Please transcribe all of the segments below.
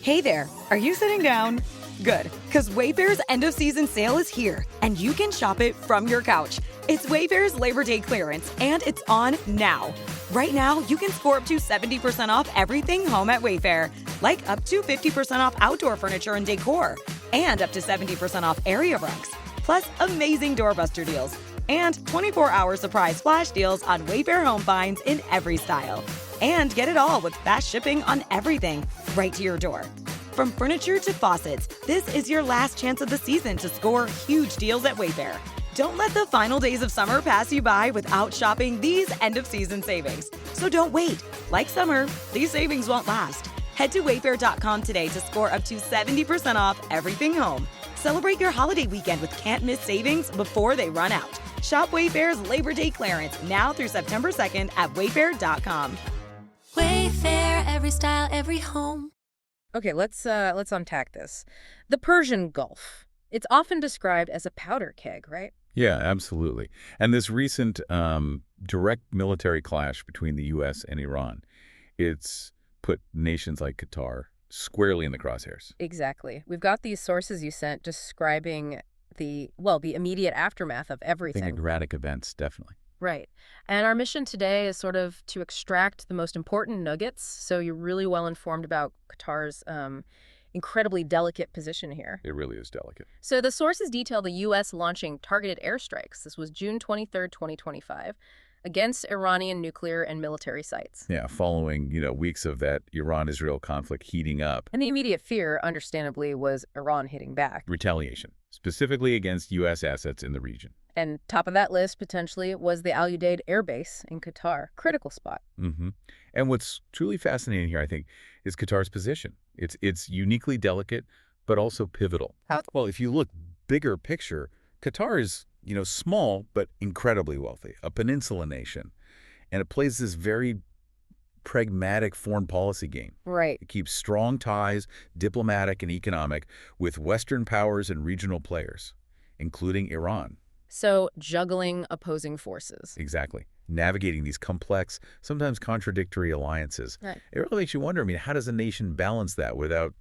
Hey there, are you sitting down? Good, because Wayfair's end-of-season sale is here, and you can shop it from your couch. It's Wayfair's Labor Day clearance, and it's on now. Right now, you can score up to 70% off everything home at Wayfair, like up to 50% off outdoor furniture and decor, and up to 70% off area rugs, plus amazing doorbuster deals, and 24-hour surprise flash deals on Wayfair home finds in every style. And get it all with fast shipping on everything, right to your door. From furniture to faucets, this is your last chance of the season to score huge deals at Wayfair. Don't let the final days of summer pass you by without shopping these end-of-season savings. So don't wait. Like summer, these savings won't last. Head to wayfair.com today to score up to 70% off everything home. Celebrate your holiday weekend with can't-miss savings before they run out. Shop Wayfair's Labor Day clearance now through September 2nd at wayfair.com. Wayfair, every style, every home. Okay, let's unpack this. The Persian Gulf. It's often described as a powder keg, right? Yeah, absolutely. And this recent direct military clash between the U.S. and Iran, it's put nations like Qatar squarely in the crosshairs. Exactly. We've got these sources you sent describing the immediate aftermath of everything. Erratic events, definitely. Right. And our mission today is sort of to extract the most important nuggets, so you're really well informed about Qatar's incredibly delicate position here. It really is delicate. So the sources detail the U.S. launching targeted airstrikes. This was June 23rd, 2025, against Iranian nuclear and military sites. Yeah, following, weeks of that Iran-Israel conflict heating up. And the immediate fear, understandably, was Iran hitting back. Retaliation, specifically against U.S. assets in the region. And top of that list, potentially, was the Al Udeid Air Base in Qatar. Critical spot. Mm-hmm. And what's truly fascinating here, I think, is Qatar's position. It's uniquely delicate, but also pivotal. Well, if you look bigger picture, Qatar is, small, but incredibly wealthy, a peninsula nation. And it plays this very pragmatic foreign policy game. Right. It keeps strong ties, diplomatic and economic, with Western powers and regional players, including Iran. So juggling opposing forces. Exactly. Navigating these complex, sometimes contradictory alliances. Right. It really makes you wonder, how does a nation balance that without,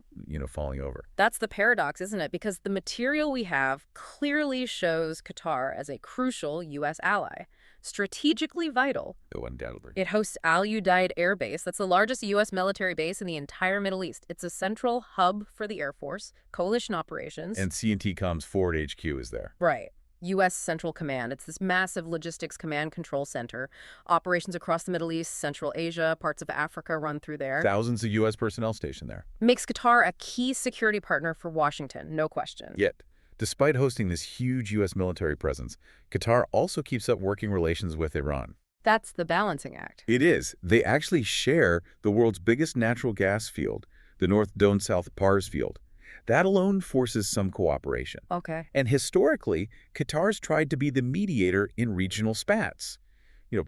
falling over? That's the paradox, isn't it? Because the material we have clearly shows Qatar as a crucial U.S. ally, strategically vital. Oh, undoubtedly. It hosts Al Udeid Air Base. That's the largest U.S. military base in the entire Middle East. It's a central hub for the Air Force, coalition operations. And C&T-COM's forward HQ is there. Right. U.S. Central Command. It's this massive logistics command control center. Operations across the Middle East, Central Asia, parts of Africa run through there. Thousands of U.S. personnel stationed there. Makes Qatar a key security partner for Washington, no question. Yet, despite hosting this huge U.S. military presence, Qatar also keeps up working relations with Iran. That's the balancing act. It is. They actually share the world's biggest natural gas field, the North Dome-South Pars field. That alone forces some cooperation. Okay. And historically, Qatar's tried to be the mediator in regional spats,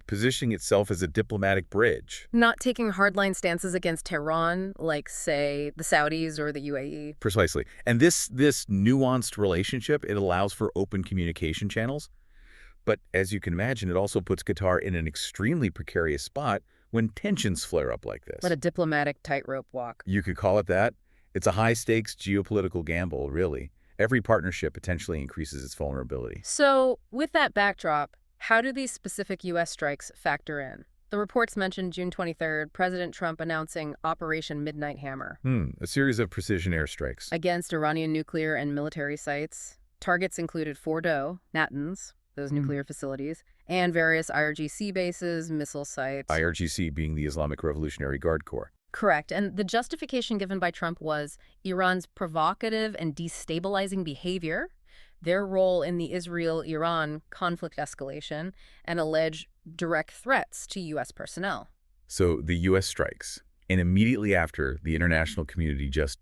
positioning itself as a diplomatic bridge. Not taking hardline stances against Tehran, like, say, the Saudis or the UAE. Precisely. And this nuanced relationship, it allows for open communication channels. But as you can imagine, it also puts Qatar in an extremely precarious spot when tensions flare up like this. What a diplomatic tightrope walk. You could call it that. It's a high-stakes geopolitical gamble, really. Every partnership potentially increases its vulnerability. So, with that backdrop, how do these specific U.S. strikes factor in? The reports mentioned June 23rd, President Trump announcing Operation Midnight Hammer. A series of precision airstrikes. Against Iranian nuclear and military sites. Targets included Fordow, Natanz, those nuclear facilities, and various IRGC bases, missile sites. IRGC being the Islamic Revolutionary Guard Corps. Correct. And the justification given by Trump was Iran's provocative and destabilizing behavior, their role in the Israel-Iran conflict escalation, and alleged direct threats to U.S. personnel. So the U.S. strikes, and immediately after, the international community just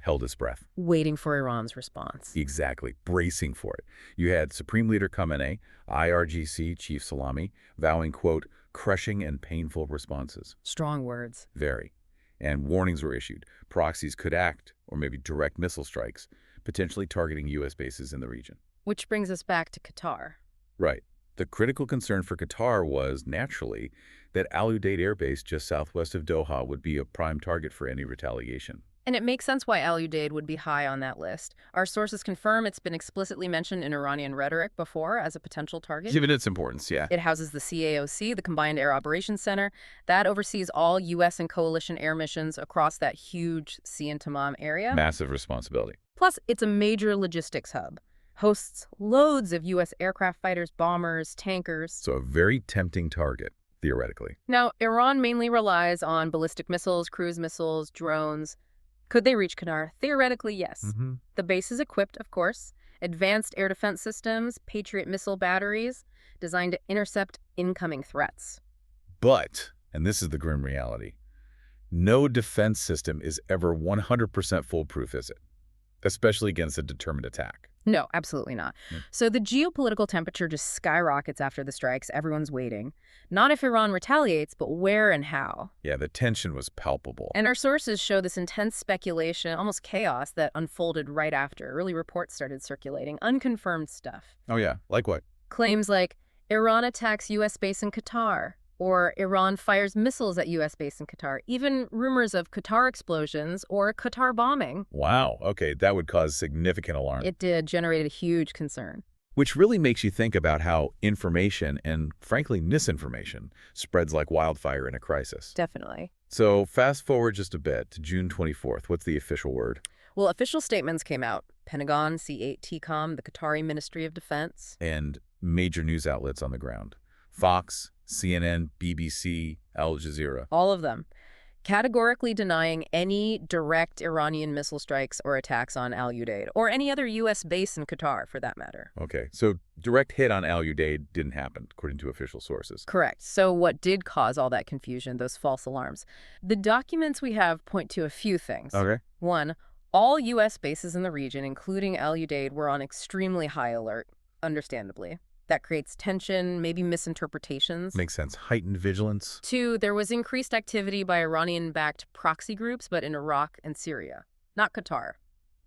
held its breath. Waiting for Iran's response. Exactly. Bracing for it. You had Supreme Leader Khamenei, IRGC Chief Salami, vowing, quote, crushing and painful responses. Strong words. Very. And warnings were issued. Proxies could act, or maybe direct missile strikes, potentially targeting U.S. bases in the region. Which brings us back to Qatar. Right. The critical concern for Qatar was, naturally, that Al Udeid Air Base just southwest of Doha would be a prime target for any retaliation. And it makes sense why Al-Udeid would be high on that list. Our sources confirm it's been explicitly mentioned in Iranian rhetoric before as a potential target. Given its importance, yeah. It houses the CAOC, the Combined Air Operations Center. That oversees all U.S. and coalition air missions across that huge Sea and Tamam area. Massive responsibility. Plus, it's a major logistics hub. Hosts loads of U.S. aircraft fighters, bombers, tankers. So a very tempting target, theoretically. Now, Iran mainly relies on ballistic missiles, cruise missiles, drones. Could they reach Qatar? Theoretically, yes. The base is equipped, of course. Advanced air defense systems, Patriot missile batteries, designed to intercept incoming threats. But, and this is the grim reality, no defense system is ever 100% foolproof, is it? Especially against a determined attack. No, absolutely not. So the geopolitical temperature just skyrockets after the strikes. Everyone's waiting. Not if Iran retaliates, but where and how. Yeah, the tension was palpable. And our sources show this intense speculation, almost chaos, that unfolded right after. Early reports started circulating, unconfirmed stuff. Oh yeah, like what? Claims like Iran attacks U.S. base in Qatar, or Iran fires missiles at U.S. base in Qatar. Even rumors of Qatar explosions or Qatar bombing. Wow, okay, that would cause significant alarm. It did, generated a huge concern. Which really makes you think about how information and, frankly, misinformation spreads like wildfire in a crisis. Definitely. So fast forward just a bit to June 24th. What's the official word? Well, official statements came out. Pentagon, C8TCOM, the Qatari Ministry of Defense. And major news outlets on the ground. Fox, CNN, BBC, Al Jazeera. All of them. Categorically denying any direct Iranian missile strikes or attacks on Al-Udeid, or any other U.S. base in Qatar, for that matter. Okay, so direct hit on Al-Udeid didn't happen, according to official sources. Correct. So what did cause all that confusion, those false alarms? The documents we have point to a few things. Okay. One, all U.S. bases in the region, including Al-Udeid, were on extremely high alert, understandably. That creates tension, maybe misinterpretations. Makes sense. Heightened vigilance. Two, there was increased activity by Iranian-backed proxy groups, but in Iraq and Syria, not Qatar.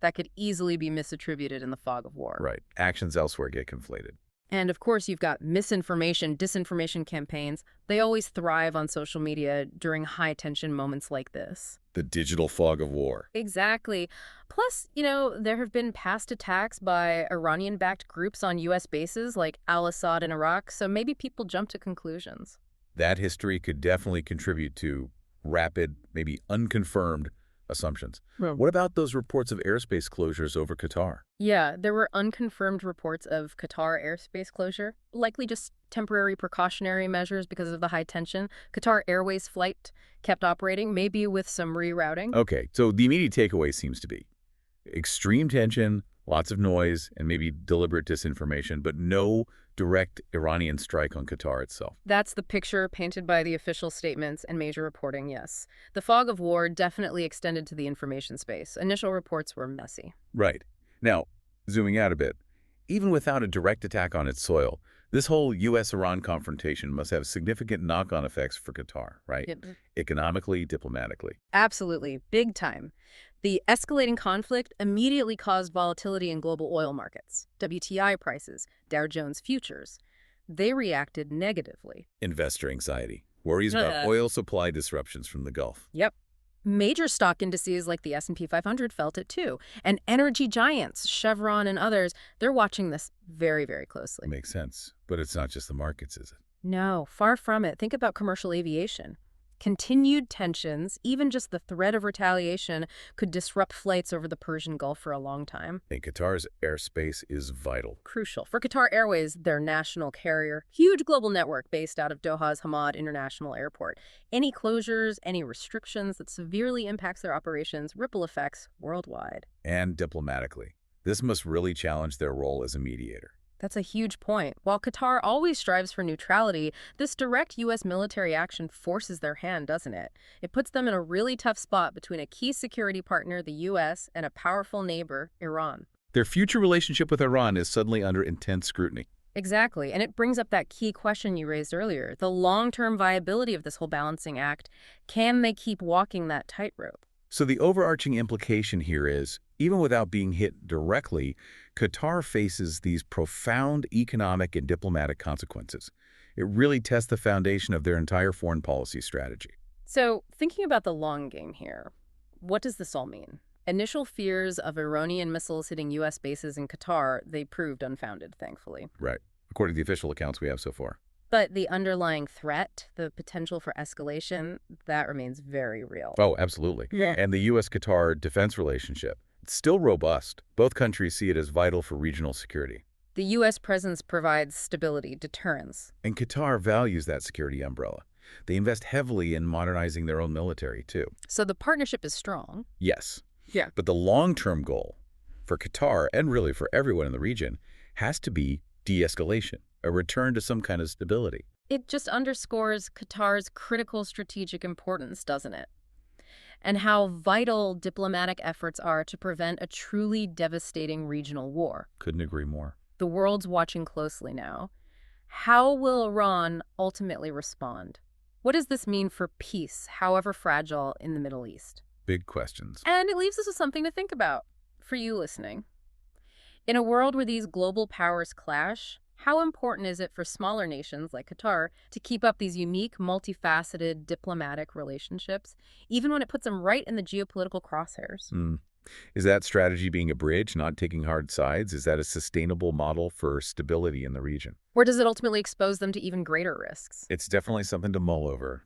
That could easily be misattributed in the fog of war. Right. Actions elsewhere get conflated. And of course, you've got misinformation, disinformation campaigns. They always thrive on social media during high-tension moments like this. The digital fog of war. Exactly. Plus, there have been past attacks by Iranian-backed groups on U.S. bases like al-Assad in Iraq, so maybe people jump to conclusions. That history could definitely contribute to rapid, maybe unconfirmed assumptions. Well, what about those reports of airspace closures over Qatar? Yeah, there were unconfirmed reports of Qatar airspace closure, likely just temporary precautionary measures because of the high tension. Qatar Airways flight kept operating, maybe with some rerouting. Okay, so the immediate takeaway seems to be extreme tension, lots of noise, and maybe deliberate disinformation, but no direct Iranian strike on Qatar itself. That's the picture painted by the official statements and major reporting, yes. The fog of war definitely extended to the information space. Initial reports were messy. Right. Now, zooming out a bit, even without a direct attack on its soil, this whole U.S.-Iran confrontation must have significant knock-on effects for Qatar, right? Yep. Economically, diplomatically. Absolutely. Big time. The escalating conflict immediately caused volatility in global oil markets, WTI prices, Dow Jones futures. They reacted negatively. Investor anxiety, worries about oil supply disruptions from the Gulf. Yep. Major stock indices like the S&P 500 felt it too. And energy giants, Chevron and others, they're watching this very, very closely. Makes sense. But it's not just the markets, is it? No, far from it. Think about commercial aviation. Continued tensions, even just the threat of retaliation, could disrupt flights over the Persian Gulf for a long time. And Qatar's airspace is vital. Crucial. For Qatar Airways, their national carrier, huge global network based out of Doha's Hamad International Airport. Any closures, any restrictions that severely impacts their operations, ripple effects worldwide. And diplomatically, this must really challenge their role as a mediator. That's a huge point. While Qatar always strives for neutrality, this direct U.S. military action forces their hand, doesn't it? It puts them in a really tough spot between a key security partner, the U.S., and a powerful neighbor, Iran. Their future relationship with Iran is suddenly under intense scrutiny. Exactly, and it brings up that key question you raised earlier, the long-term viability of this whole balancing act. Can they keep walking that tightrope? So the overarching implication here is, even without being hit directly, Qatar faces these profound economic and diplomatic consequences. It really tests the foundation of their entire foreign policy strategy. So, thinking about the long game here, what does this all mean? Initial fears of Iranian missiles hitting U.S. bases in Qatar, they proved unfounded, thankfully. Right. According to the official accounts we have so far. But the underlying threat, the potential for escalation, that remains very real. Oh, absolutely. Yeah. And the U.S.-Qatar defense relationship, it's still robust. Both countries see it as vital for regional security. The U.S. presence provides stability, deterrence. And Qatar values that security umbrella. They invest heavily in modernizing their own military, too. So the partnership is strong. Yes. Yeah. But the long-term goal for Qatar, and really for everyone in the region, has to be de-escalation, a return to some kind of stability. It just underscores Qatar's critical strategic importance, doesn't it? And how vital diplomatic efforts are to prevent a truly devastating regional war. Couldn't agree more. The world's watching closely now. How will Iran ultimately respond? What does this mean for peace, however fragile, in the Middle East? Big questions. And it leaves us with something to think about for you listening. In a world where these global powers clash, how important is it for smaller nations like Qatar to keep up these unique, multifaceted diplomatic relationships, even when it puts them right in the geopolitical crosshairs? Is that strategy being a bridge, not taking hard sides? Is that a sustainable model for stability in the region? Or does it ultimately expose them to even greater risks? It's definitely something to mull over.